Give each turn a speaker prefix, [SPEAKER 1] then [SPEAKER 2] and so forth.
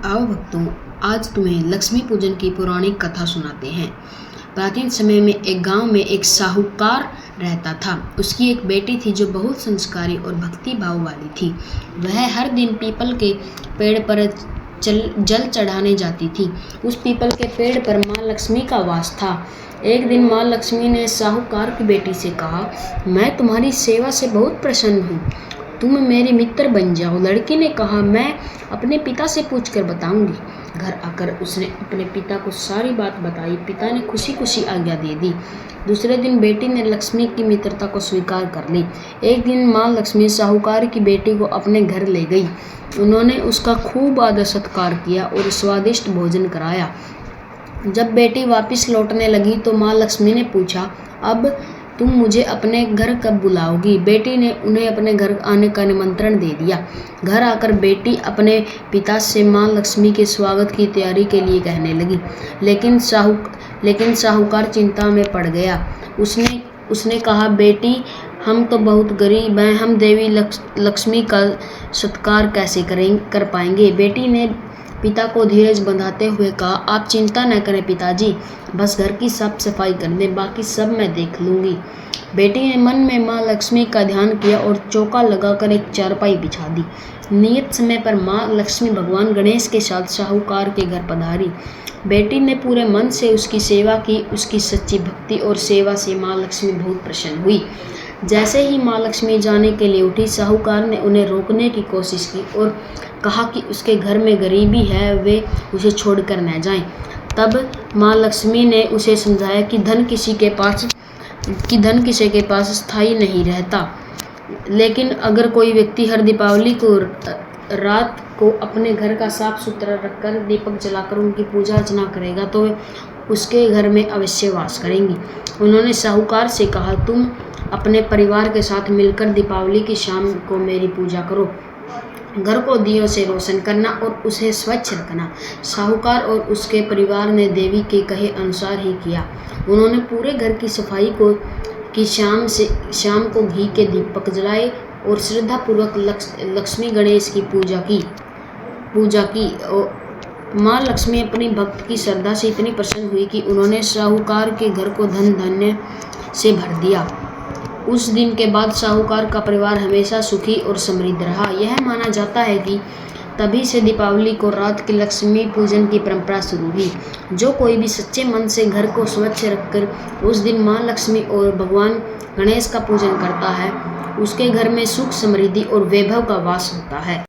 [SPEAKER 1] आओ भक्तों, आज तुम्हें लक्ष्मी पूजन की पौराणिक कथा सुनाते हैं। प्राचीन समय में एक गांव में एक साहूकार रहता था। उसकी एक बेटी थी जो बहुत संस्कारी और भक्ति भाव वाली थी। वह हर दिन पीपल के पेड़ पर जल चढ़ाने जाती थी। उस पीपल के पेड़ पर माँ लक्ष्मी का वास था। एक दिन माँ लक्ष्मी ने साहूकार की बेटी से कहा, मैं तुम्हारी सेवा से बहुत प्रसन्न हूँ, तुम मेरी मित्र बन जाओ। लड़की ने कहा, मैं अपने पिता से पूछकर बताऊंगी। घर आकर उसने अपने पिता को सारी बात बताई। पिता ने खुशी खुशी आज्ञा दे दी। दूसरे दिन बेटी ने लक्ष्मी की मित्रता को स्वीकार कर ली। एक दिन माँ लक्ष्मी साहूकार की बेटी को अपने घर ले गई। उन्होंने उसका खूब आदर सत्कार किया और स्वादिष्ट भोजन कराया। जब बेटी वापस लौटने लगी तो माँ लक्ष्मी ने पूछा, अब तुम मुझे अपने घर कब बुलाओगी? बेटी ने उन्हें अपने घर आने का निमंत्रण दे दिया। घर आकर बेटी अपने पिता से माँ लक्ष्मी के स्वागत की तैयारी के लिए कहने लगी, लेकिन साहूकार चिंता में पड़ गया। उसने कहा, बेटी, हम तो बहुत गरीब हैं, हम देवी लक्ष्मी का सत्कार कैसे कर पाएंगे? बेटी ने पिता को धीरज बंधाते हुए कहा, आप चिंता न करें पिताजी, बस घर की साफ सफाई कर दें, बाकी सब मैं देख लूँगी। बेटी ने मन में माँ लक्ष्मी का ध्यान किया और चौका लगाकर एक चारपाई बिछा दी। नियत समय पर माँ लक्ष्मी भगवान गणेश के साथ साहूकार के घर पधारी। बेटी ने पूरे मन से उसकी सेवा की। उसकी सच्ची भक्ति और सेवा से माँ लक्ष्मी बहुत प्रसन्न हुई। जैसे ही माँ लक्ष्मी जाने के लिए उठी, साहूकार ने उन्हें रोकने की कोशिश की और कहा कि उसके घर में गरीबी है, वे उसे छोड़कर न जाएं। तब माँ लक्ष्मी ने उसे समझाया कि धन किसी के पास स्थायी नहीं रहता, लेकिन अगर कोई व्यक्ति हर दीपावली को रात को अपने घर का साफ सुथरा रखकर दीपक जलाकर उनकी पूजा अर्चना करेगा तो उसके घर में अवश्य वास करेंगी। उन्होंने साहूकार से कहा, तुम अपने परिवार के साथ मिलकर दीपावली की शाम को मेरी पूजा करो, घर को दियों से रोशन करना और उसे स्वच्छ रखना। साहूकार और उसके परिवार ने देवी के कहे अनुसार ही किया। उन्होंने पूरे घर की सफाई की शाम को घी के दीपक जलाए और श्रद्धापूर्वक लक्ष्मी गणेश की पूजा की। माँ लक्ष्मी अपनी भक्त की श्रद्धा से इतनी प्रसन्न हुई कि उन्होंने साहूकार के घर को धन धान्य से भर दिया। उस दिन के बाद साहूकार का परिवार हमेशा सुखी और समृद्ध रहा। यह माना जाता है कि तभी से दीपावली को रात के लक्ष्मी पूजन की परंपरा शुरू हुई। जो कोई भी सच्चे मन से घर को स्वच्छ रखकर उस दिन माँ लक्ष्मी और भगवान गणेश का पूजन करता है, उसके घर में सुख समृद्धि और वैभव का वास होता है।